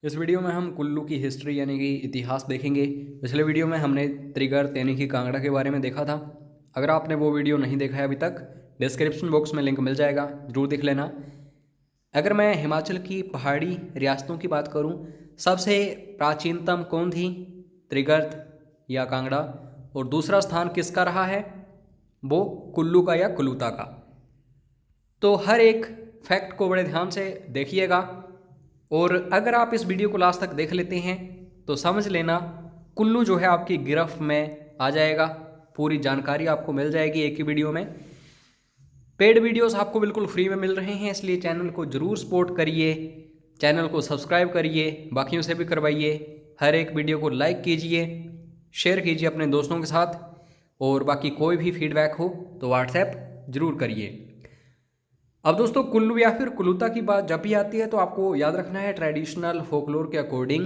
इस वीडियो में हम कुल्लू की हिस्ट्री यानी कि इतिहास देखेंगे। पिछले वीडियो में हमने त्रिगर्त यानी कि कांगड़ा के बारे में देखा था। अगर आपने वो वीडियो नहीं देखा है अभी तक, डिस्क्रिप्शन बॉक्स में लिंक मिल जाएगा, ज़रूर देख लेना। अगर मैं हिमाचल की पहाड़ी रियासतों की बात करूं, सबसे प्राचीनतम कौन थी? त्रिगर्त या कांगड़ा। और दूसरा स्थान किसका रहा है? वो कुल्लू का या कुलूता का। तो हर एक फैक्ट को बड़े ध्यान से देखिएगा, और अगर आप इस वीडियो को लास्ट तक देख लेते हैं तो समझ लेना कुल्लू जो है आपकी गिरफ्त में आ जाएगा। पूरी जानकारी आपको मिल जाएगी एक ही वीडियो में। पेड वीडियोस आपको बिल्कुल फ्री में मिल रहे हैं, इसलिए चैनल को ज़रूर सपोर्ट करिए, चैनल को सब्सक्राइब करिए, बाकियों से भी करवाइए। हर एक वीडियो को लाइक कीजिए, शेयर कीजिए अपने दोस्तों के साथ, और बाकी कोई भी फीडबैक हो तो व्हाट्सएप ज़रूर करिए। अब दोस्तों, कुल्लू या फिर कुलूता की बात जब भी आती है तो आपको याद रखना है ट्रेडिशनल फोकलोर के अकॉर्डिंग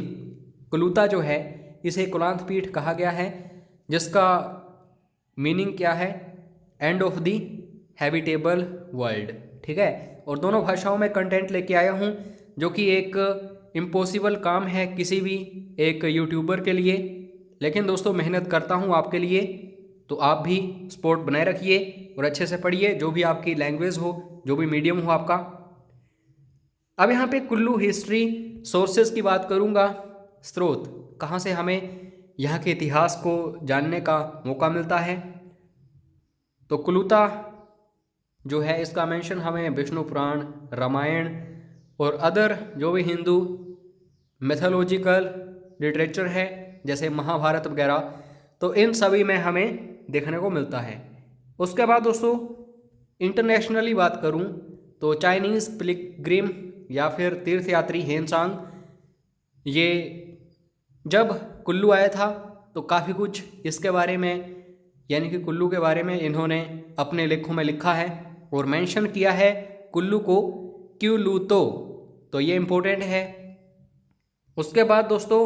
कुलूता जो है इसे कुलांत पीठ कहा गया है, जिसका मीनिंग क्या है? End of the habitable world. ठीक है। और दोनों भाषाओं में कंटेंट लेके आया हूँ, जो कि एक इम्पॉसिबल काम है किसी भी एक यूट्यूबर के लिए, लेकिन दोस्तों मेहनत करता हूँ आपके लिए। तो आप भी सपोर्ट बनाए रखिए और अच्छे से पढ़िए, जो भी आपकी लैंग्वेज हो, जो भी मीडियम हो आपका। अब यहाँ पे कुल्लू हिस्ट्री सोर्सेज की बात करूँगा, स्रोत कहाँ से हमें यहाँ के इतिहास को जानने का मौका मिलता है। तो कुलूता जो है इसका मेंशन हमें विष्णु पुराण, रामायण और अदर जो भी हिंदू मैथोलॉजिकल लिटरेचर है जैसे महाभारत वगैरह, तो इन सभी में हमें देखने को मिलता है। उसके बाद दोस्तों इंटरनेशनली बात करूं तो चाइनीज़ पिलग्रिम या फिर तीर्थयात्री हेनसांग, ये जब कुल्लू आया था तो काफ़ी कुछ इसके बारे में यानी कि कुल्लू के बारे में इन्होंने अपने लेखों में लिखा है और मेंशन किया है कुल्लू को क्यूलूतो। तो ये इम्पोर्टेंट है। उसके बाद दोस्तों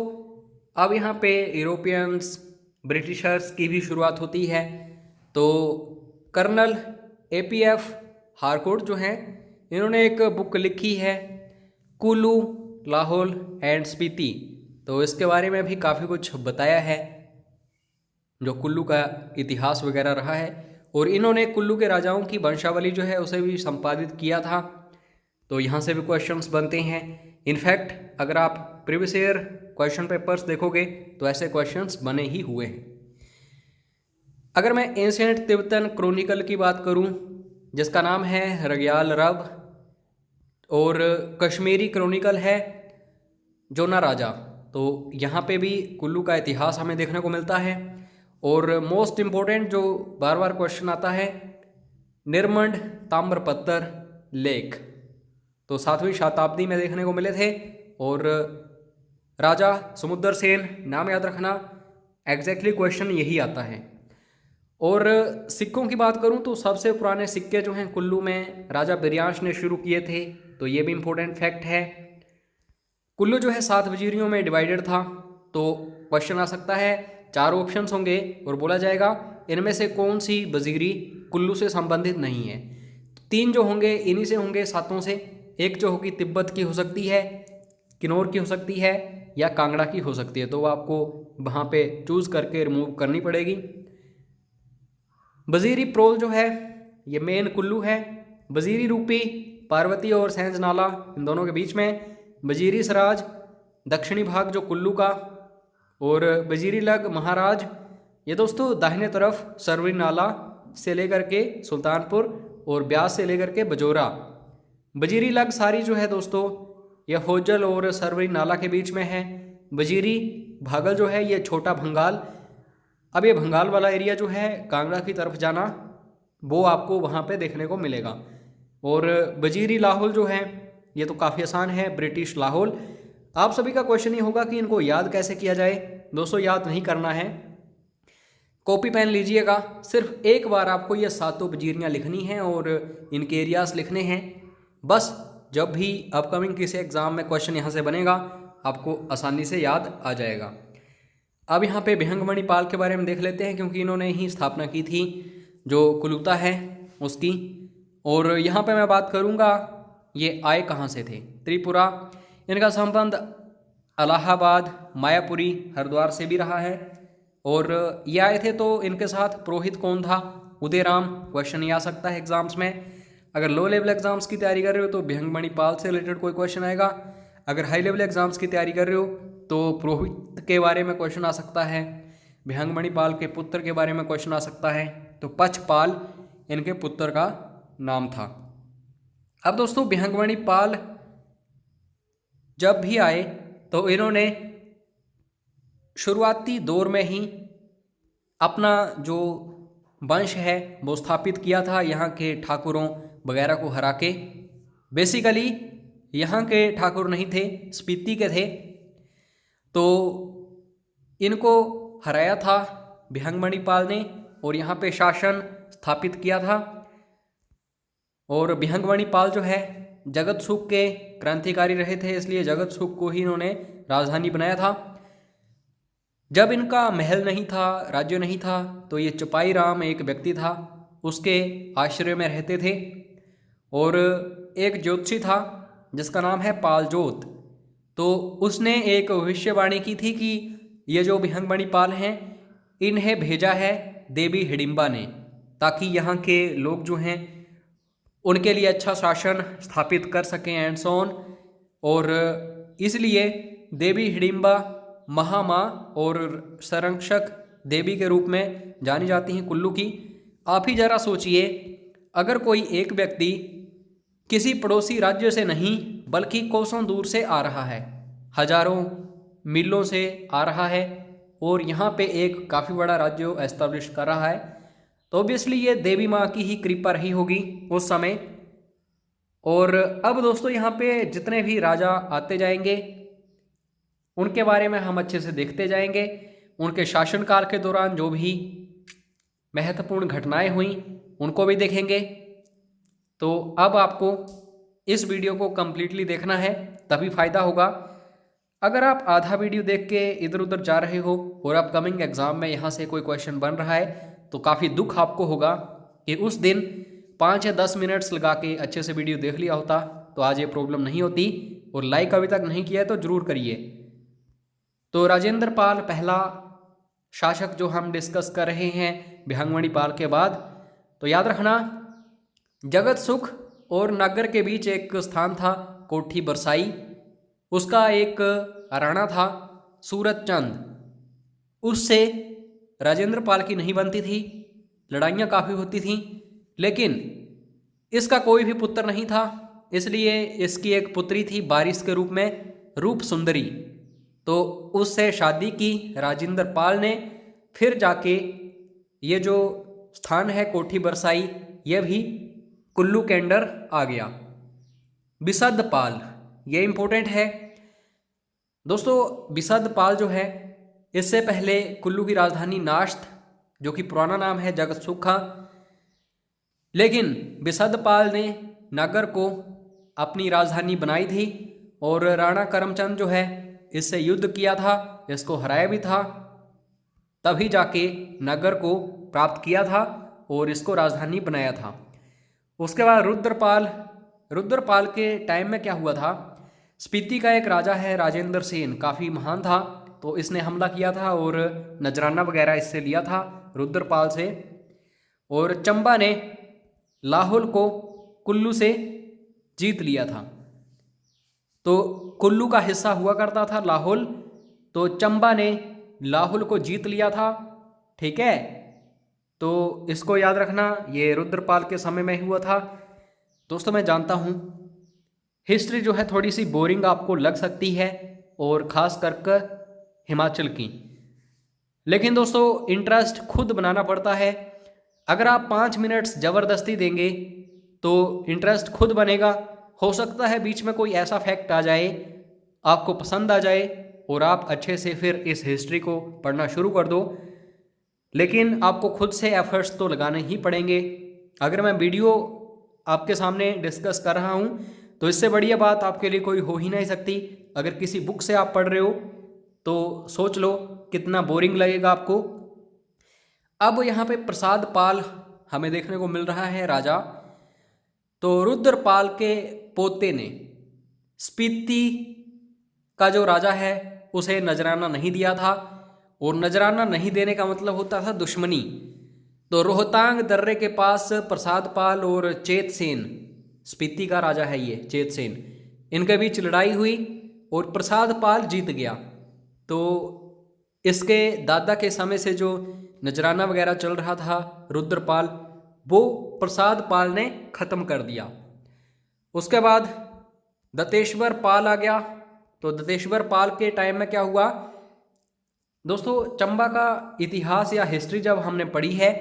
अब यहाँ पे यूरोपियंस, ब्रिटिशर्स की भी शुरुआत होती है। तो कर्नल एपीएफ हारकोर्ट जो हैं, इन्होंने एक बुक लिखी है कुल्लू, लाहौल एंड स्पीति। तो इसके बारे में भी काफ़ी कुछ बताया है, जो कुल्लू का इतिहास वगैरह रहा है। और इन्होंने कुल्लू के राजाओं की वंशावली जो है उसे भी संपादित किया था। तो यहाँ से भी क्वेश्चंस बनते हैं। इनफैक्ट अगर आप प्रीवियस ईयर क्वेश्चन पेपर्स देखोगे तो ऐसे क्वेश्चंस बने ही हुए हैं। अगर मैं एंशिएंट तिब्बतन क्रॉनिकल की बात करूं, जिसका नाम है रग्याल रब, और कश्मीरी क्रॉनिकल है जोना राजा, तो यहाँ पे भी कुल्लू का इतिहास हमें देखने को मिलता है। और मोस्ट इम्पोर्टेंट जो बार बार क्वेश्चन आता है, निर्मंड ताम्रपत्तर लेक, तो 7वीं शताब्दी में देखने को मिले थे। और राजा समुद्र सेन नाम याद रखना, एग्जैक्टली क्वेश्चन यही आता है। और सिक्कों की बात करूं तो सबसे पुराने सिक्के जो हैं कुल्लू में राजा बिरयांश ने शुरू किए थे, तो ये भी इम्पोर्टेंट फैक्ट है। कुल्लू जो है 7 वजीरियों में डिवाइडेड था। तो क्वेश्चन आ सकता है, 4 ऑप्शंस होंगे और बोला जाएगा इनमें से कौन सी वजीरी कुल्लू से संबंधित नहीं है। 3 जो होंगे इन्हीं से होंगे, 7 से। एक जो होगी तिब्बत की हो सकती है, किन्नौर की हो सकती है, या कांगड़ा की हो सकती है। तो वो आपको वहाँ पे चूज़ करके रिमूव करनी पड़ेगी। वजीरी प्रोल जो है ये मेन कुल्लू है। वजीरी रूपी पार्वती और सैंज नाला इन दोनों के बीच में। वजीरी सराज दक्षिणी भाग जो कुल्लू का। और वजीरी लग महाराज, ये दोस्तों दाहिने तरफ सरवरी नाला से लेकर के सुल्तानपुर और ब्यास से लेकर के बजोरा। वजीरी लग सारी जो है दोस्तों यह होजल और सरवरी नाला के बीच में है। वजीरी भागल जो है ये छोटा भंगाल। अब ये भंगाल वाला एरिया जो है कांगड़ा की तरफ जाना, वो आपको वहाँ पे देखने को मिलेगा। और वजीरी लाहौल जो है ये तो काफ़ी आसान है, ब्रिटिश लाहौल। आप सभी का क्वेश्चन ये होगा कि इनको याद कैसे किया जाए। दोस्तों याद नहीं करना है, कॉपी पेन लीजिएगा, सिर्फ एक बार आपको ये 7 वजीरियाँ लिखनी हैं और इनके एरियाज लिखने हैं। बस जब भी अपकमिंग किसी एग्ज़ाम में क्वेश्चन यहाँ से बनेगा आपको आसानी से याद आ जाएगा। अब यहाँ पे विहंगमणि पाल के बारे में देख लेते हैं, क्योंकि इन्होंने ही स्थापना की थी जो कुलूता है उसकी। और यहाँ पे मैं बात करूँगा ये आए कहाँ से थे। त्रिपुरा, इनका संबंध इलाहाबाद, मायापुरी, हरिद्वार से भी रहा है। और ये आए थे तो इनके साथ पुरोहित कौन था? उदयराम। क्वेश्चन ये आ सकता है एग्जाम्स में। अगर लो लेवल एग्जाम्स की तैयारी कर रहे हो तो भिहंगमणि पाल से रिलेटेड कोई क्वेश्चन आएगा। अगर हाई लेवल एग्जाम्स की तैयारी कर रहे हो तो पुरोहित के बारे में क्वेश्चन आ सकता है, भिहंगमणि पाल के पुत्र के बारे में क्वेश्चन आ सकता है। तो पछपाल इनके पुत्र का नाम था। अब दोस्तों भिहंगमणि पाल जब भी आए तो इन्होंने शुरुआती दौर में ही अपना जो वंश है वो स्थापित किया था यहाँ के ठाकुरों वगैरह को हरा के। बेसिकली यहाँ के ठाकुर नहीं थे, स्पीति के थे। तो इनको हराया था भिहंगमणि पाल ने और यहाँ पे शासन स्थापित किया था। और भिहंगमणि पाल जो है जगत सुख के क्रांतिकारी रहे थे, इसलिए जगत सुख को ही इन्होंने राजधानी बनाया था। जब इनका महल नहीं था, राज्य नहीं था, तो ये चौपाई राम एक व्यक्ति था, उसके आश्रय में रहते थे। और एक ज्योतिषी था जिसका नाम है पालजोत। तो उसने एक भविष्यवाणी की थी कि ये जो भिहंगमणि पाल हैं इन्हें भेजा है देवी हिडिंबा ने, ताकि यहाँ के लोग जो हैं उनके लिए अच्छा शासन स्थापित कर सकें एंड सो ऑन। और इसलिए देवी हिडिंबा महामाँ और संरक्षक देवी के रूप में जानी जाती हैं कुल्लू की। आप ही जरा सोचिए, अगर कोई एक व्यक्ति किसी पड़ोसी राज्य से नहीं बल्कि कोसों दूर से आ रहा है, हजारों मीलों से आ रहा है और यहाँ पे एक काफ़ी बड़ा राज्य एस्टेब्लिश कर रहा है, तो ऑब्वियसली ये देवी माँ की ही कृपा रही होगी उस समय। और अब दोस्तों यहाँ पे जितने भी राजा आते जाएंगे उनके बारे में हम अच्छे से देखते जाएंगे। उनके शासनकाल के दौरान जो भी महत्वपूर्ण घटनाएं हुई उनको भी देखेंगे। तो अब आपको इस वीडियो को कम्प्लीटली देखना है, तभी फ़ायदा होगा। अगर आप आधा वीडियो देख के इधर उधर जा रहे हो और अपकमिंग एग्ज़ाम में यहाँ से कोई क्वेश्चन बन रहा है तो काफ़ी दुख आपको होगा कि उस दिन 5 या 10 मिनट्स लगा के अच्छे से वीडियो देख लिया होता तो आज ये प्रॉब्लम नहीं होती। और लाइक अभी तक नहीं किया है तो ज़रूर करिए। तो राजेंद्र पाल पहला शासक जो हम डिस्कस कर रहे हैं भिहंगमणि पाल के बाद, तो याद रखना जगत सुख और नागर के बीच एक स्थान था कोठी बरसाई, उसका एक राणा था सूरत चंद। उससे राजेंद्र पाल की नहीं बनती थी, लड़ाइयाँ काफ़ी होती थीं, लेकिन इसका कोई भी पुत्र नहीं था, इसलिए इसकी एक पुत्री थी बारिश के रूप में, रूप सुंदरी। तो उससे शादी की राजेंद्र पाल ने। फिर जाके ये जो स्थान है कोठी बरसाई ये भी कुल्लू के अंडर आ गया। बिसद पाल, ये इंपॉर्टेंट है दोस्तों। बिसद पाल जो है इससे पहले कुल्लू की राजधानी नाश्त, जो कि पुराना नाम है जगत सुखा, लेकिन बिसद पाल ने नागर को अपनी राजधानी बनाई थी और राणा करमचंद जो है इससे युद्ध किया था, इसको हराया भी था, तभी जाके नगर को प्राप्त किया था और इसको राजधानी बनाया था। उसके बाद रुद्रपाल के टाइम में क्या हुआ था, स्पीति का एक राजा है राजेंद्र सेन, काफ़ी महान था, तो इसने हमला किया था और नजराना वगैरह इससे लिया था रुद्रपाल से। और चंबा ने लाहौल को कुल्लू से जीत लिया था। तो कुल्लू का हिस्सा हुआ करता था लाहौल, तो चंबा ने लाहौल को जीत लिया था। ठीक है, तो इसको याद रखना, ये रुद्रपाल के समय में हुआ था। दोस्तों मैं जानता हूँ हिस्ट्री जो है थोड़ी सी बोरिंग आपको लग सकती है, और ख़ास करके हिमाचल की, लेकिन दोस्तों इंटरेस्ट खुद बनाना पड़ता है। अगर आप 5 मिनट्स ज़बरदस्ती देंगे तो इंटरेस्ट खुद बनेगा। हो सकता है बीच में कोई ऐसा फैक्ट आ जाए आपको पसंद आ जाए और आप अच्छे से फिर इस हिस्ट्री को पढ़ना शुरू कर दो, लेकिन आपको खुद से एफर्ट्स तो लगाने ही पड़ेंगे। अगर मैं वीडियो आपके सामने डिस्कस कर रहा हूँ तो इससे बढ़िया बात आपके लिए कोई हो ही नहीं सकती। अगर किसी बुक से आप पढ़ रहे हो तो सोच लो कितना बोरिंग लगेगा आपको। अब यहाँ पे प्रसाद पाल हमें देखने को मिल रहा है राजा। तो रुद्रपाल के पोते ने स्पीति का जो राजा है उसे नजराना नहीं दिया था, और नजराना नहीं देने का मतलब होता था दुश्मनी। तो रोहतांग दर्रे के पास प्रसाद पाल और चेतसेन, स्पीति का राजा है ये चेतसेन, इनके बीच लड़ाई हुई और प्रसाद पाल जीत गया। तो इसके दादा के समय से जो नजराना वगैरह चल रहा था रुद्रपाल, वो प्रसाद पाल ने खत्म कर दिया। उसके बाद दत्तेश्वर पाल आ गया। तो दत्तेश्वर पाल के टाइम में क्या हुआ दोस्तों, चंबा का इतिहास या हिस्ट्री जब हमने पढ़ी है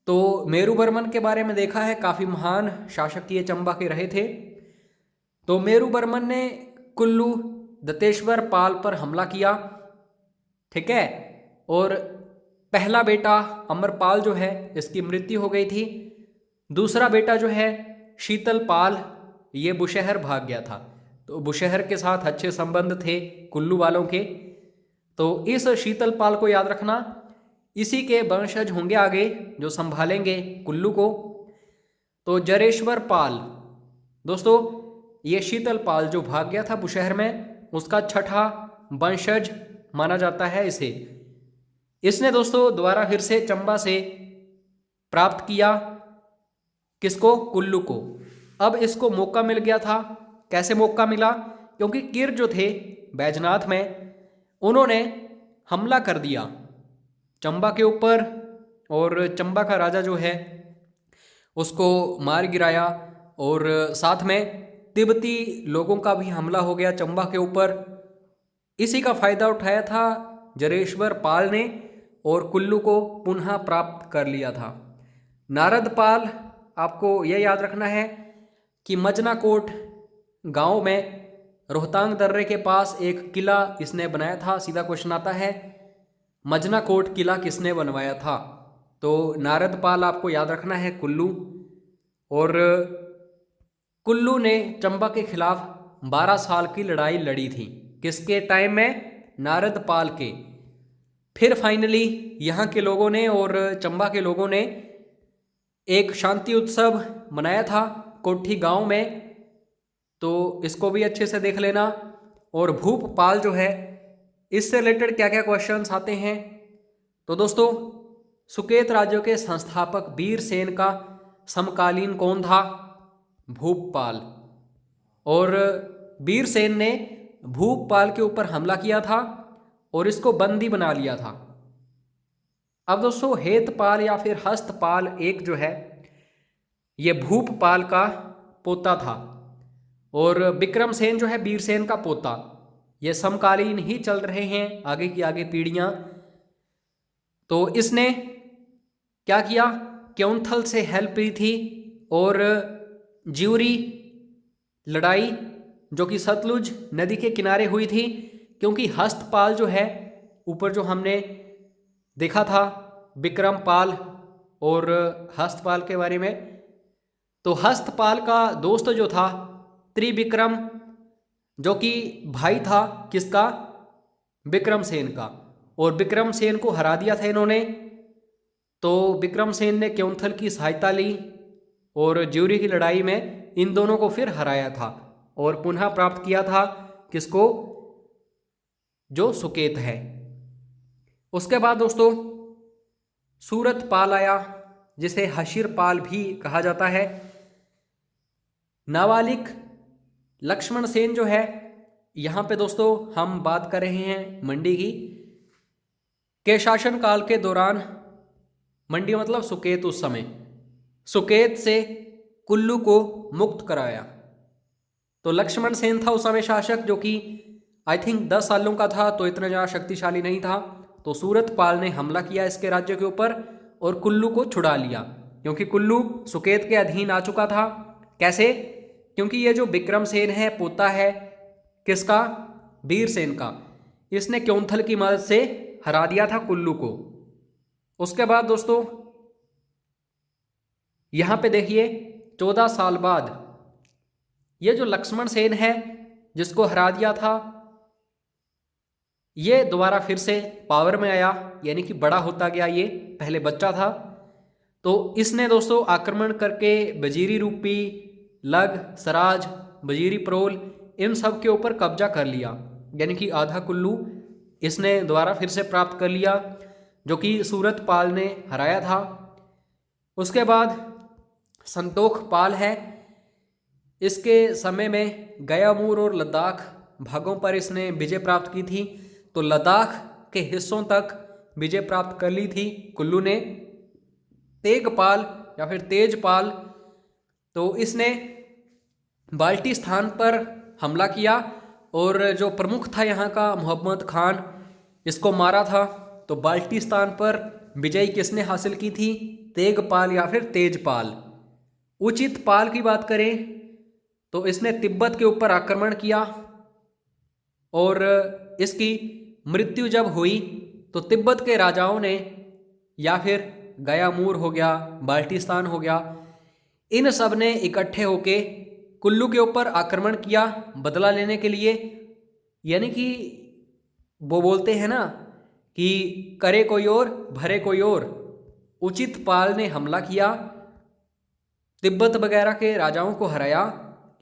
तो मेरुवर्मन के बारे में देखा है, काफ़ी महान शासक ये चंबा के रहे थे। तो मेरुवर्मन ने कुल्लू दत्तेश्वर पाल पर हमला किया, ठीक है, और पहला बेटा अमरपाल जो है इसकी मृत्यु हो गई थी। दूसरा बेटा जो है शीतल पाल, ये बुशहर भाग गया था। तो बुशहर के साथ अच्छे संबंध थे कुल्लू वालों के। तो इस शीतल पाल को याद रखना, इसी के वंशज होंगे आगे जो संभालेंगे कुल्लू को। तो जरेश्वर पाल दोस्तों, ये शीतल पाल जो भाग गया था बुशहर में, उसका छठा वंशज माना जाता है इसे। इसने दोस्तों दोबारा फिर से चंबा से प्राप्त किया किसको, कुल्लू को। अब इसको मौका मिल गया था। कैसे मौका मिला, क्योंकि किर जो थे बैजनाथ में, उन्होंने हमला कर दिया चंबा के ऊपर, और चंबा का राजा जो है उसको मार गिराया, और साथ में तिब्बती लोगों का भी हमला हो गया चंबा के ऊपर। इसी का फायदा उठाया था जरेश्वर पाल ने और कुल्लू को पुनः प्राप्त कर लिया था। नारद पाल, आपको यह याद रखना है कि मजनाकोट गांव में रोहतांग दर्रे के पास एक किला इसने बनाया था। सीधा क्वेश्चन आता है, मजनाकोट किला किसने बनवाया था? तो नारद पाल आपको याद रखना है कुल्लू। और कुल्लू ने चंबा के खिलाफ 12 साल की लड़ाई लड़ी थी। किसके टाइम में? नारद पाल के। फिर फाइनली यहाँ के लोगों ने और चंबा के लोगों ने एक शांति उत्सव मनाया था कोठी गांव में। तो इसको भी अच्छे से देख लेना। और भूपपाल जो है, इससे रिलेटेड क्या क्या क्वेश्चंस आते हैं। तो दोस्तों, सुकेत राज्य के संस्थापक वीरसेन का समकालीन कौन था? भूपपाल। और वीरसेन ने भूपपाल के ऊपर हमला किया था और इसको बंदी बना लिया था। अब दोस्तों, हेतपाल या फिर हस्तपाल एक जो है, ये भूपपाल का पोता था, और विक्रमसेन जो है वीरसेन का पोता। ये समकालीन ही चल रहे हैं, आगे की आगे पीढ़ियां। तो इसने क्या किया, क्योंथल से हेल्प ली थी, और ज्यूरी लड़ाई जो कि सतलुज नदी के किनारे हुई थी। क्योंकि हस्तपाल जो है, ऊपर जो हमने देखा था विक्रमपाल और हस्तपाल के बारे में, तो हस्तपाल का दोस्त जो था त्रिविक्रम, जो कि भाई था किसका? विक्रमसेन का। और विक्रमसेन को हरा दिया था इन्होंने। तो विक्रमसेन ने क्योंथल की सहायता ली और ज्यूरी की लड़ाई में इन दोनों को फिर हराया था और पुनः प्राप्त किया था किसको? जो सुकेत है। उसके बाद दोस्तों सूरत पाल आया, जिसे हशीर पाल भी कहा जाता है। नाबालिग लक्ष्मण सेन जो है, यहाँ पे दोस्तों हम बात कर रहे हैं मंडी की, के शासनकाल के दौरान, मंडी मतलब सुकेत, उस समय सुकेत से कुल्लू को मुक्त कराया। तो लक्ष्मण सेन था उस समय शासक, जो कि आई थिंक 10 सालों का था, तो इतना ज़्यादा शक्तिशाली नहीं था। तो सूरत पाल ने हमला किया इसके राज्य के ऊपर और कुल्लू को छुड़ा लिया, क्योंकि कुल्लू सुकेत के अधीन आ चुका था। कैसे? क्योंकि ये जो विक्रमसेन है, पोता है किसका? वीरसेन का। इसने क्योंथल की मदद से हरा दिया था कुल्लू को। उसके बाद दोस्तों यहां पे देखिए 14 साल बाद ये जो लक्ष्मण सेन है, जिसको हरा दिया था, ये दोबारा फिर से पावर में आया, यानी कि बड़ा होता गया। ये पहले बच्चा था। तो इसने दोस्तों आक्रमण करके वजीरी रूपी, लग, सराज, वजीरी प्रोल, इन सब के ऊपर कब्जा कर लिया। यानी कि आधा कुल्लू इसने दोबारा फिर से प्राप्त कर लिया, जो कि सूरत पाल ने हराया था। उसके बाद संतोख पाल है, इसके समय में गयामूर और लद्दाख भागों पर इसने विजय प्राप्त की थी। तो लद्दाख के हिस्सों तक विजय प्राप्त कर ली थी कुल्लू ने। तेगपाल या फिर तेजपाल, तो इसने बाल्टिस्तान पर हमला किया और जो प्रमुख था यहाँ का मोहम्मद खान, इसको मारा था। तो बाल्टिस्तान पर विजय किसने हासिल की थी? तेगपाल या फिर तेजपाल। उचित पाल की बात करें तो इसने तिब्बत के ऊपर आक्रमण किया और इसकी मृत्यु जब हुई तो तिब्बत के राजाओं ने, या फिर गयामूर हो गया, बाल्टिस्तान हो गया, इन सब ने इकट्ठे होके कुल्लू के ऊपर आक्रमण किया बदला लेने के लिए। यानी कि वो बोलते हैं ना कि करे कोई और भरे कोई और। उचित पाल ने हमला किया, तिब्बत वगैरह के राजाओं को हराया,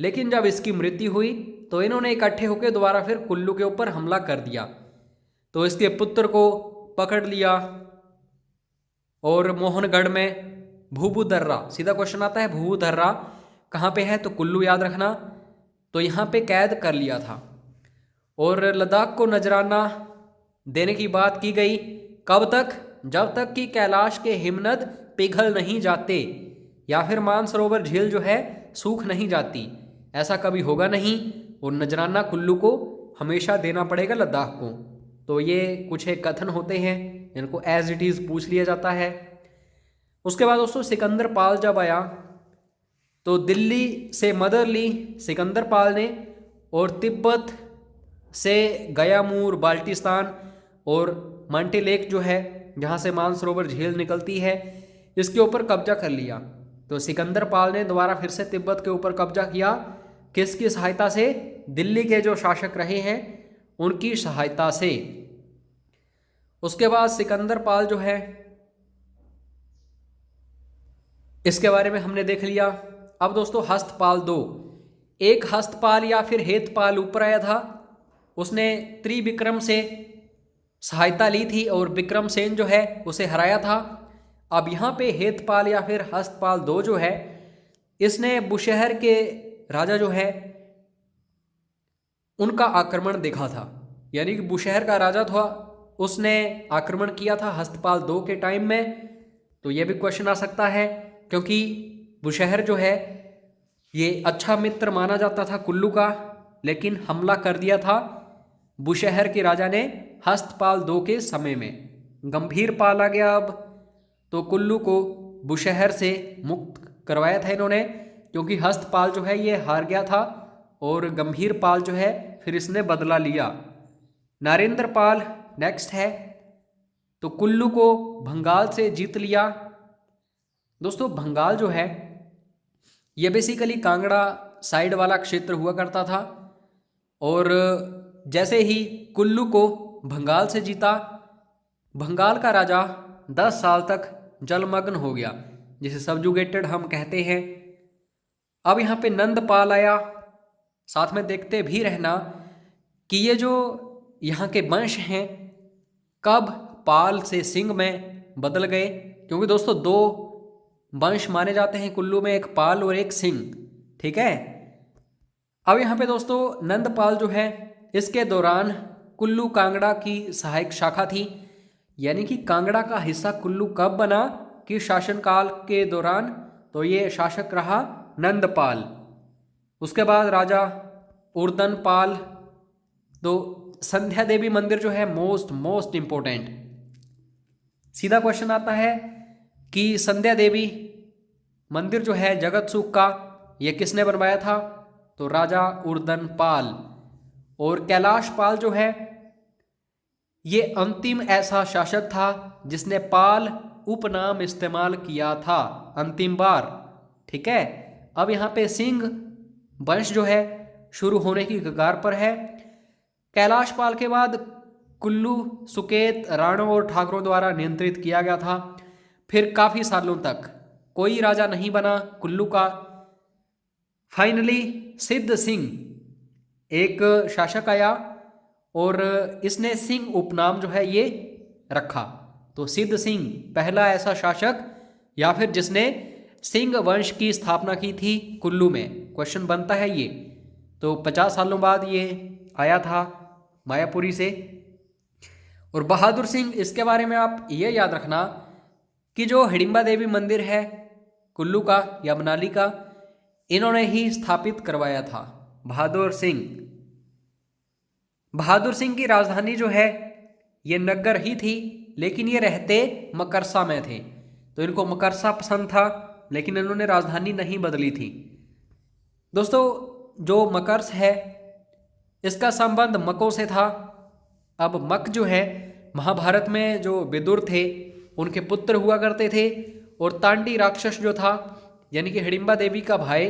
लेकिन जब इसकी मृत्यु हुई तो इन्होंने इकट्ठे होकर दोबारा फिर कुल्लू के ऊपर हमला कर दिया। तो इसके पुत्र को पकड़ लिया और मोहनगढ़ में भूभुदर्रा, सीधा क्वेश्चन आता है भूभुदर्रा कहाँ पे है? तो कुल्लू याद रखना। तो यहाँ पे कैद कर लिया था और लद्दाख को नजराना देने की बात की गई। कब तक? जब तक कि कैलाश के हिमनद पिघल नहीं जाते या फिर मानसरोवर झील जो है सूख नहीं जाती। ऐसा कभी होगा नहीं और नजराना कुल्लू को हमेशा देना पड़ेगा लद्दाख को। तो ये कुछ एक कथन होते हैं जिनको एज इट इज़ पूछ लिया जाता है। उसके बाद दोस्तों सिकंदर पाल जब आया तो दिल्ली से मदद ली सिकंदर पाल ने और तिब्बत से गयामूर, बाल्टिस्तान और मांटे लेक जो है जहाँ से मानसरोवर झील निकलती है, इसके ऊपर कब्जा कर लिया। तो सिकंदर पाल ने दोबारा फिर से तिब्बत के ऊपर कब्जा किया। किसकी सहायता से? दिल्ली के जो शासक रहे हैं उनकी सहायता से। उसके बाद सिकंदर पाल जो है, इसके बारे में हमने देख लिया। अब दोस्तों हस्तपाल दो, एक हस्तपाल या फिर हेतपाल ऊपर आया था, उसने त्रिविक्रम से सहायता ली थी और विक्रम सेन जो है उसे हराया था। अब यहाँ पे हेतपाल या फिर हस्तपाल दो जो है, इसने बुशहर के राजा जो है उनका आक्रमण देखा था। यानी कि बुशहर का राजा था, उसने आक्रमण किया था हस्तपाल दो के टाइम में। तो ये भी क्वेश्चन आ सकता है क्योंकि बुशहर जो है ये अच्छा मित्र माना जाता था कुल्लू का, लेकिन हमला कर दिया था बुशहर के राजा ने हस्तपाल दो के समय में। गंभीर पाल आ गया अब, तो कुल्लू को बुशहर से मुक्त करवाया था इन्होंने, क्योंकि हस्तपाल जो है ये हार गया था और गंभीर पाल जो है फिर इसने बदला लिया। नरेंद्र पाल नेक्स्ट है, तो कुल्लू को भंगाल से जीत लिया। दोस्तों भंगाल जो है ये बेसिकली कांगड़ा साइड वाला क्षेत्र हुआ करता था और जैसे ही कुल्लू को भंगाल से जीता, भंगाल का राजा 10 साल तक जलमग्न हो गया, जिसे सबजुगेटेड हम कहते हैं। अब यहाँ पे नंदपाल आया। साथ में देखते भी रहना कि ये जो यहाँ के वंश हैं कब पाल से सिंह में बदल गए, क्योंकि दोस्तों दो वंश माने जाते हैं कुल्लू में, एक पाल और एक सिंह। ठीक है। अब यहाँ पे दोस्तों नंदपाल जो है इसके दौरान कुल्लू कांगड़ा की सहायक शाखा थी। यानी कि कांगड़ा का हिस्सा कुल्लू कब बना? कि शासनकाल के दौरान। तो ये शासक रहा नंदपाल। उसके बाद राजा उर्दनपाल। तो संध्या देवी मंदिर जो है मोस्ट इंपॉर्टेंट, सीधा क्वेश्चन आता है कि संध्या देवी मंदिर जो है जगत सुख का, ये किसने बनवाया था? तो राजा उर्दनपाल। और कैलाश पाल जो है ये अंतिम ऐसा शासक था जिसने पाल उपनाम इस्तेमाल किया था अंतिम बार। ठीक है। अब यहाँ पे सिंह वंश जो है शुरू होने की कगार पर है। कैलाश पाल के बाद कुल्लू सुकेत राणों और ठाकुरों द्वारा नियंत्रित किया गया था। फिर काफ़ी सालों तक कोई राजा नहीं बना कुल्लू का। फाइनली सिद्ध सिंह एक शासक आया और इसने सिंह उपनाम जो है ये रखा। तो सिद्ध सिंह पहला ऐसा शासक या फिर जिसने सिंह वंश की स्थापना की थी कुल्लू में, क्वेश्चन बनता है ये। तो 50 सालों बाद ये आया था मायापुरी से। और बहादुर सिंह, इसके बारे में आप ये याद रखना कि जो हिडिंबा देवी मंदिर है कुल्लू का या मनाली का, इन्होंने ही स्थापित करवाया था बहादुर सिंह। बहादुर सिंह की राजधानी जो है ये नग्गर ही थी, लेकिन ये रहते मकरसा में थे। तो इनको मकरसा पसंद था, लेकिन इन्होंने राजधानी नहीं बदली थी। दोस्तों, जो मकर्स है इसका संबंध मकों से था। अब मक जो है महाभारत में जो विदुर थे उनके पुत्र हुआ करते थे। और तांडी राक्षस जो था यानी कि हिडिंबा देवी का भाई,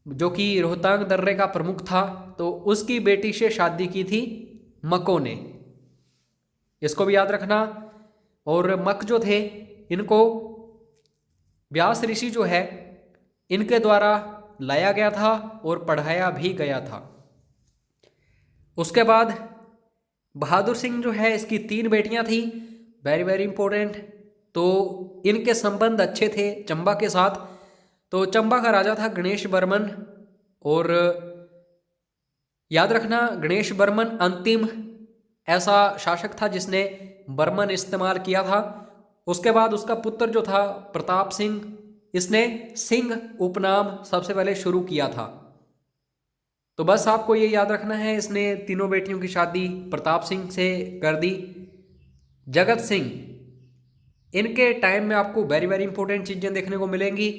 जो कि रोहतांग दर्रे का प्रमुख था, तो उसकी बेटी से शादी की थी मकों ने। इसको भी याद रखना। और मक जो थे इनको व्यास ऋषि जो है इनके द्वारा लाया गया था और पढ़ाया भी गया था। उसके बाद बहादुर सिंह जो है इसकी 3 बेटियां थी, वेरी वेरी इंपॉर्टेंट। तो इनके संबंध अच्छे थे चंबा के साथ। तो चंबा का राजा था गणेश बर्मन। और याद रखना, गणेश बर्मन अंतिम ऐसा शासक था जिसने बर्मन इस्तेमाल किया था। उसके बाद उसका पुत्र जो था प्रताप सिंह, इसने सिंह उपनाम सबसे पहले शुरू किया था। तो बस आपको ये याद रखना है, इसने तीनों बेटियों की शादी प्रताप सिंह से कर दी। जगत सिंह, इनके टाइम में आपको वेरी वेरी इंपॉर्टेंट चीज़ें देखने को मिलेंगी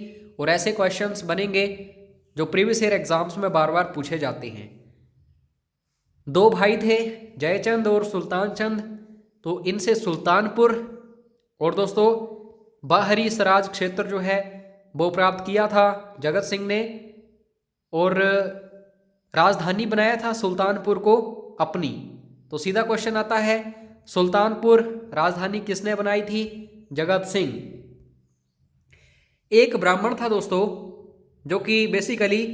और ऐसे क्वेश्चंस बनेंगे जो प्रीवियस ईयर एग्जाम्स में बार बार पूछे जाते हैं। 2 भाई थे, जयचंद और सुल्तान चंद। तो इनसे सुल्तानपुर और दोस्तों बाहरी सराज क्षेत्र जो है वो प्राप्त किया था जगत सिंह ने। और राजधानी बनाया था सुल्तानपुर को अपनी। तो सीधा क्वेश्चन आता है, सुल्तानपुर राजधानी किसने बनाई थी? जगत सिंह। एक ब्राह्मण था दोस्तों जो कि बेसिकली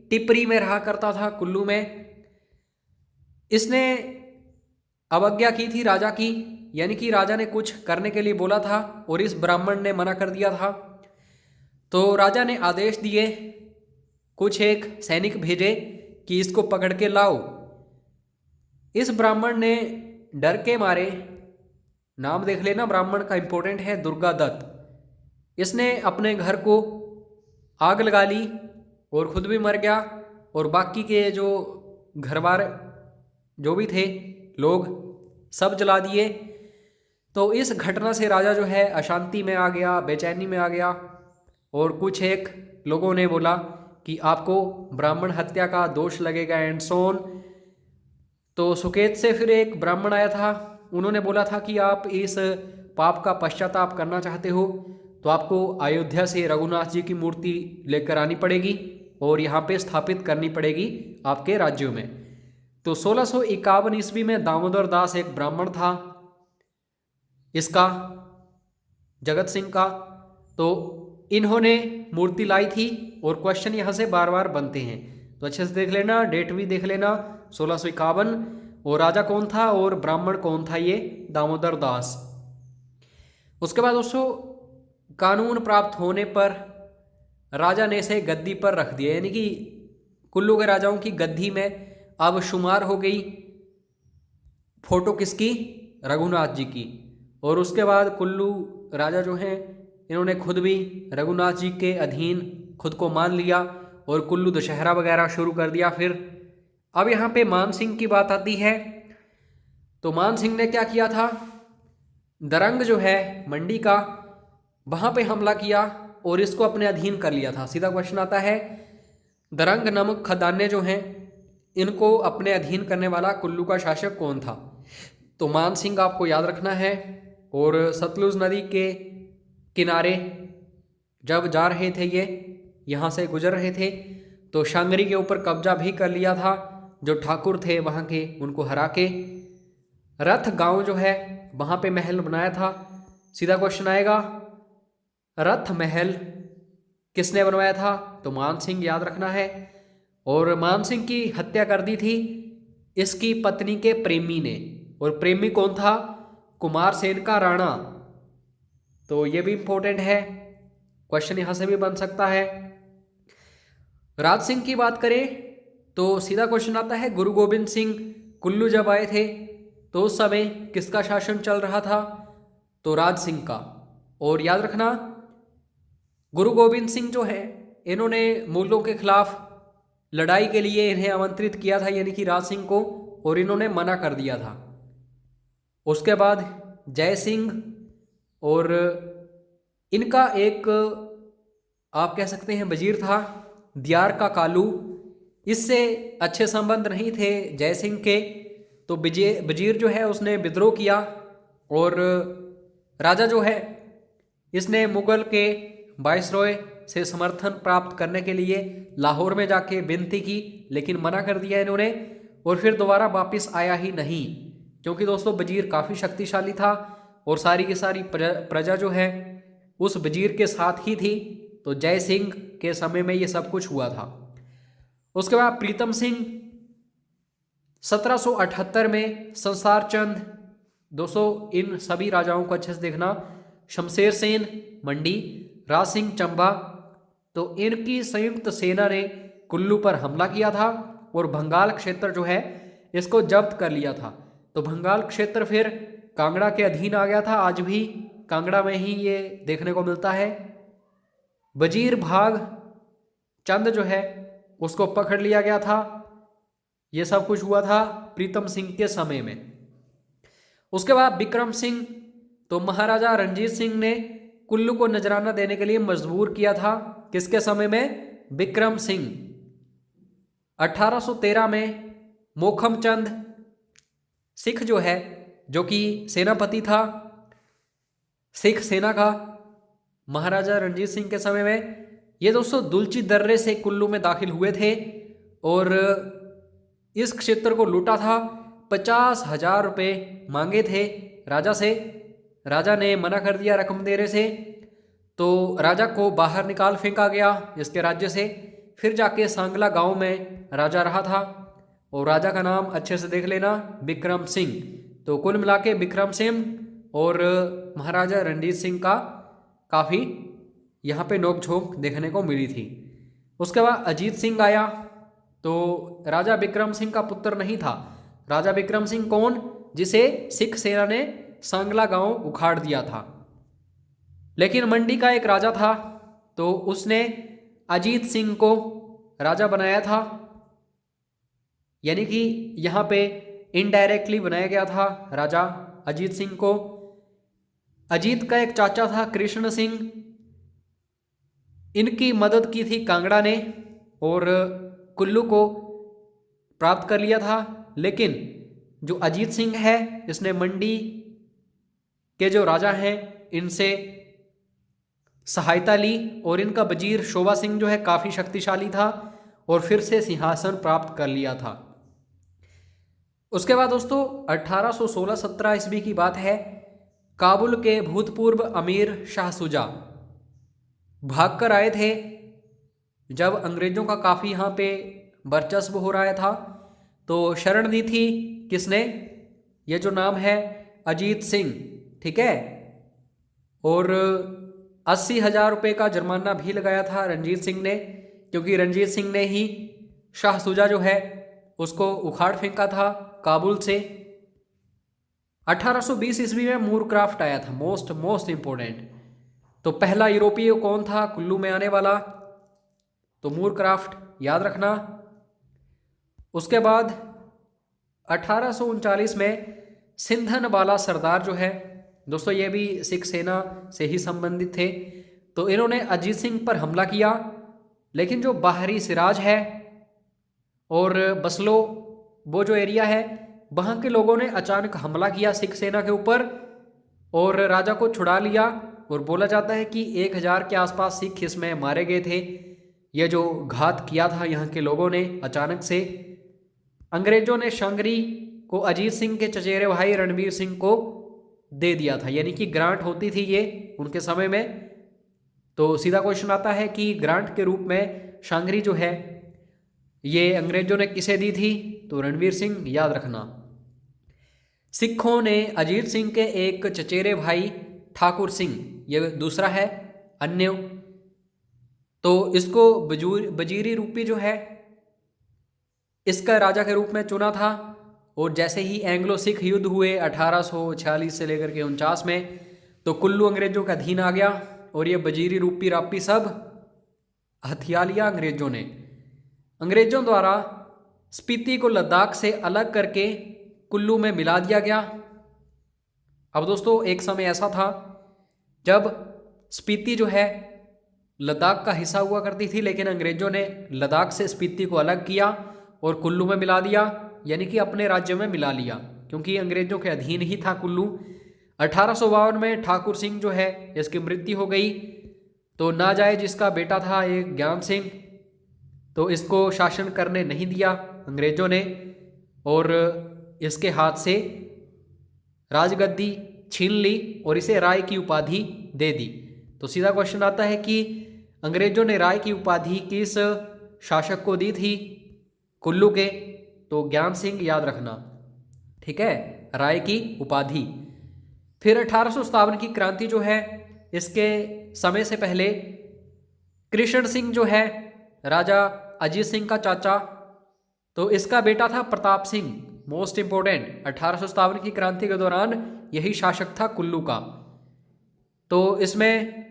टिपरी में रहा करता था कुल्लू में। इसने अवज्ञा की थी राजा की, यानी कि राजा ने कुछ करने के लिए बोला था और इस ब्राह्मण ने मना कर दिया था। तो राजा ने आदेश दिए, कुछ एक सैनिक भेजे कि इसको पकड़ के लाओ। इस ब्राह्मण ने डर के मारे, नाम देख लेना ब्राह्मण का, इंपॉर्टेंट है, दुर्गा दत्त। इसने अपने घर को आग लगा ली और खुद भी मर गया और बाकी के जो घरवार जो भी थे लोग सब जला दिए। तो इस घटना से राजा जो है अशांति में आ गया, बेचैनी में आ गया। और कुछ एक लोगों ने बोला कि आपको ब्राह्मण हत्या का दोष लगेगा एंड सो ऑन। तो सुकेत से फिर एक ब्राह्मण आया था, उन्होंने बोला था कि आप इस पाप का पश्चाताप करना चाहते हो तो आपको अयोध्या से रघुनाथ जी की मूर्ति लेकर आनी पड़ेगी और यहाँ पे स्थापित करनी पड़ेगी आपके राज्यों में। तो 1651 ईस्वी में दामोदर दास एक ब्राह्मण था इसका, जगत सिंह का। तो इन्होंने मूर्ति लाई थी और क्वेश्चन यहाँ से बार बार बनते हैं, तो अच्छे से देख लेना, डेट भी देख लेना 1651। और राजा कौन था और ब्राह्मण कौन था? ये दामोदर दास। उसके बाद दोस्तों कानून प्राप्त होने पर राजा ने इसे गद्दी पर रख दिया, यानी कि कुल्लू के राजाओं की गद्दी में अब शुमार हो गई फोटो किसकी? रघुनाथ जी की। और उसके बाद कुल्लू राजा जो हैं इन्होंने खुद भी रघुनाथ जी के अधीन खुद को मान लिया और कुल्लू दशहरा वगैरह शुरू कर दिया। फिर अब यहाँ पे मान सिंह की बात आती है। तो मान सिंह ने क्या किया था? दरंग जो है मंडी का, वहाँ पे हमला किया और इसको अपने अधीन कर लिया था। सीधा क्वेश्चन आता है, दरंग नामक खदाने जो हैं इनको अपने अधीन करने वाला कुल्लू का शासक कौन था? तो मान सिंह आपको याद रखना है। और सतलुज नदी के किनारे जब जा रहे थे, ये यहाँ से गुजर रहे थे, तो शांगरी के ऊपर कब्जा भी कर लिया था। जो ठाकुर थे वहाँ के, उनको हरा के रथ गांव जो है वहाँ पे महल बनाया था। सीधा क्वेश्चन आएगा, रथ महल किसने बनवाया था? तो मान सिंह, याद रखना है। और मान सिंह की हत्या कर दी थी इसकी पत्नी के प्रेमी ने, और प्रेमी कौन था? कुमार सेन का राणा। तो ये भी इंपॉर्टेंट है, क्वेश्चन यहां से भी बन सकता है। राज सिंह की बात करें तो सीधा क्वेश्चन आता है, गुरु गोविंद सिंह कुल्लू जब आए थे तो उस समय किसका शासन चल रहा था? तो राज सिंह का। और याद रखना, गुरु गोविंद सिंह जो है इन्होंने मुगलों के खिलाफ लड़ाई के लिए इन्हें आमंत्रित किया था, यानी कि राज सिंह को, और इन्होंने मना कर दिया था। उसके बाद जय सिंह और इनका एक आप कह सकते हैं वजीर था दियार का कालू, इससे अच्छे संबंध नहीं थे जय सिंह के। तो वजीर जो है उसने विद्रोह किया और राजा जो है इसने मुगल के वायसरॉय से समर्थन प्राप्त करने के लिए लाहौर में जाके विनती की, लेकिन मना कर दिया इन्होंने, और फिर दोबारा वापस आया ही नहीं, क्योंकि दोस्तों वजीर काफ़ी शक्तिशाली था और सारी की सारी प्रजा जो है उस वजीर के साथ ही थी। तो जय सिंह के समय में ये सब कुछ हुआ था। उसके बाद प्रीतम सिंह 1778 में, संसार चंद, दोस्तों इन सभी राजाओं को अच्छे से देखना, शमशेर सेन मंडी, राज सिंह चंबा, तो इनकी संयुक्त सेना ने कुल्लू पर हमला किया था और बंगाल क्षेत्र जो है इसको जब्त कर लिया था। तो बंगाल क्षेत्र फिर कांगड़ा के अधीन आ गया था, आज भी कांगड़ा में ही ये देखने को मिलता है। वजीर भाग चंद जो है उसको पकड़ लिया गया था। ये सब कुछ हुआ था प्रीतम सिंह के समय में। उसके बाद विक्रम सिंह, तो महाराजा रणजीत सिंह ने कुल्लू को नजराना देने के लिए मजबूर किया था, किसके समय में? विक्रम सिंह। 1813 में मोखम चंद सिख जो है, जो कि सेनापति था सिख सेना का महाराजा रणजीत सिंह के समय में, ये दोस्तों दुलची दर्रे से कुल्लू में दाखिल हुए थे और इस क्षेत्र को लूटा था। 50,000 रुपये मांगे थे राजा से, राजा ने मना कर दिया रकम देने से, तो राजा को बाहर निकाल फेंका गया इसके राज्य से। फिर जाके सांगला गांव में राजा रहा था, और राजा का नाम अच्छे से देख लेना, विक्रम सिंह। तो कुल मिला के विक्रम सिंह और महाराजा रणजीत सिंह का काफ़ी यहाँ पे नोकझोंक देखने को मिली थी। उसके बाद अजीत सिंह आया, तो राजा विक्रम सिंह का पुत्र नहीं था। राजा विक्रम सिंह कौन? जिसे सिख सेना ने सांगला गांव उखाड़ दिया था। लेकिन मंडी का एक राजा था, तो उसने अजीत सिंह को राजा बनाया था, यानी कि यहाँ पे इनडायरेक्टली बनाया गया था राजा अजीत सिंह को। अजीत का एक चाचा था कृष्ण सिंह, इनकी मदद की थी कांगड़ा ने और कुल्लू को प्राप्त कर लिया था। लेकिन जो अजीत सिंह है इसने मंडी के जो राजा हैं इनसे सहायता ली, और इनका वजीर शोभा सिंह जो है काफ़ी शक्तिशाली था और फिर से सिंहासन प्राप्त कर लिया था। उसके बाद दोस्तों 1816-17 ईस्वी की बात है, काबुल के भूतपूर्व अमीर शाह सुजा भागकर आए थे जब अंग्रेजों का काफ़ी यहाँ पे वर्चस्व हो रहा था। तो शरण दी थी किसने? ये जो नाम है अजीत सिंह, ठीक है। और 80,000 रुपये का जुर्माना भी लगाया था रणजीत सिंह ने, क्योंकि रणजीत सिंह ने ही शाह सुजा जो है उसको उखाड़ फेंका था काबुल से। 1820 ईस्वी में मूरक्राफ्ट आया था, मोस्ट इंपॉर्टेंट। तो पहला यूरोपीय कौन था कुल्लू में आने वाला? तो मूरक्राफ्ट, याद रखना। उसके बाद 1839 में सिंधनवाला सरदार जो है दोस्तों, ये भी सिख सेना से ही संबंधित थे। तो इन्होंने अजीत सिंह पर हमला किया, लेकिन जो बाहरी सिराज है और बसलो वो जो एरिया है वहाँ के लोगों ने अचानक हमला किया सिख सेना के ऊपर और राजा को छुड़ा लिया। और बोला जाता है कि 1000 के आसपास सिख इसमें मारे गए थे। ये जो घात किया था यहाँ के लोगों ने अचानक से। अंग्रेजों ने शांगरी को अजीत सिंह के चचेरे भाई रणवीर सिंह को दे दिया था, यानी कि ग्रांट होती थी ये उनके समय में। तो सीधा क्वेश्चन आता है कि ग्रांट के रूप में शांगरी जो है ये अंग्रेजों ने किसे दी थी? तो रणवीर सिंह, याद रखना। सिखों ने अजीत सिंह के एक चचेरे भाई ठाकुर सिंह, ये दूसरा है अन्य, तो इसको वजीरी रूपी जो है इसका राजा के रूप में चुना था। और जैसे ही एंग्लो सिख युद्ध हुए 1846 से लेकर के 49 में, तो कुल्लू अंग्रेजों का अधीन आ गया और ये वजीरी रूपी रापी सब हथिया लिया अंग्रेजों ने। अंग्रेजों द्वारा स्पीति को लद्दाख से अलग करके कुल्लू में मिला दिया गया। अब दोस्तों एक समय ऐसा था जब स्पीति जो है लद्दाख का हिस्सा हुआ करती थी, लेकिन अंग्रेजों ने लद्दाख से स्पीति को अलग किया और कुल्लू में मिला दिया, यानी कि अपने राज्य में मिला लिया, क्योंकि अंग्रेजों के अधीन ही था कुल्लू। 1852 में ठाकुर सिंह जो है इसकी मृत्यु हो गई, तो नाजायज इसका बेटा था एक ज्ञान सिंह, तो इसको शासन करने नहीं दिया अंग्रेजों ने और इसके हाथ से राजगद्दी छीन ली और इसे राय की उपाधि दे दी। तो सीधा क्वेश्चन आता है कि अंग्रेजों ने राय की उपाधि किस शासक को दी थी कुल्लू के? तो ज्ञान सिंह, याद रखना, ठीक है, राय की उपाधि। फिर 1857 की क्रांति जो है इसके समय से पहले कृष्ण सिंह जो है राजा अजीत सिंह का चाचा, तो इसका बेटा था प्रताप सिंह। मोस्ट इंपोर्टेंट, 1857 की क्रांति के दौरान यही शासक था कुल्लू का। तो इसमें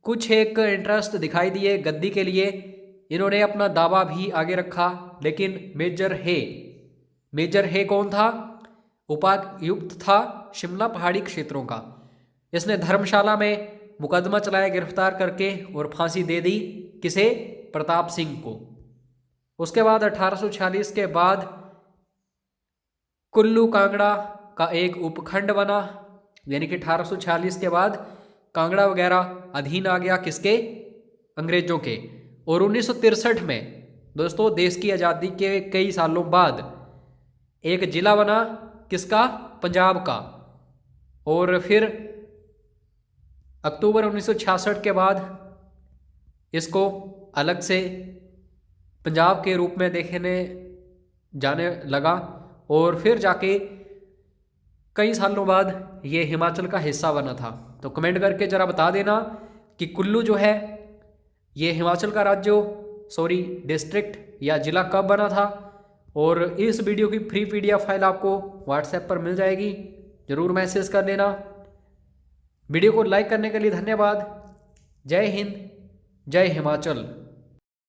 कुछ एक इंटरेस्ट दिखाई दिए गद्दी के लिए, इन्होंने अपना दावा भी आगे रखा, लेकिन मेजर हे कौन था? उपायुक्त था शिमला पहाड़ी क्षेत्रों का। इसने धर्मशाला में मुकदमा चलाया गिरफ्तार करके और फांसी दे दी, किसे? प्रताप सिंह को। उसके बाद 1846 के बाद कुल्लू कांगड़ा का एक उपखंड बना, यानी कि 1846 के बाद कांगड़ा वगैरह अधीन आ गया किसके? अंग्रेजों के। और 1963 में दोस्तों देश की आज़ादी के कई सालों बाद एक जिला बना, किसका? पंजाब का। और फिर अक्टूबर 1966 के बाद इसको अलग से पंजाब के रूप में देखने जाने लगा और फिर जाके कई सालों बाद ये हिमाचल का हिस्सा बना था। तो कमेंट करके ज़रा बता देना कि कुल्लू जो है ये हिमाचल का डिस्ट्रिक्ट या ज़िला कब बना था। और इस वीडियो की फ्री PDF फाइल आपको व्हाट्सएप पर मिल जाएगी, ज़रूर मैसेज कर देना। वीडियो को लाइक करने के लिए धन्यवाद। जय हिंद, जय हिमाचल।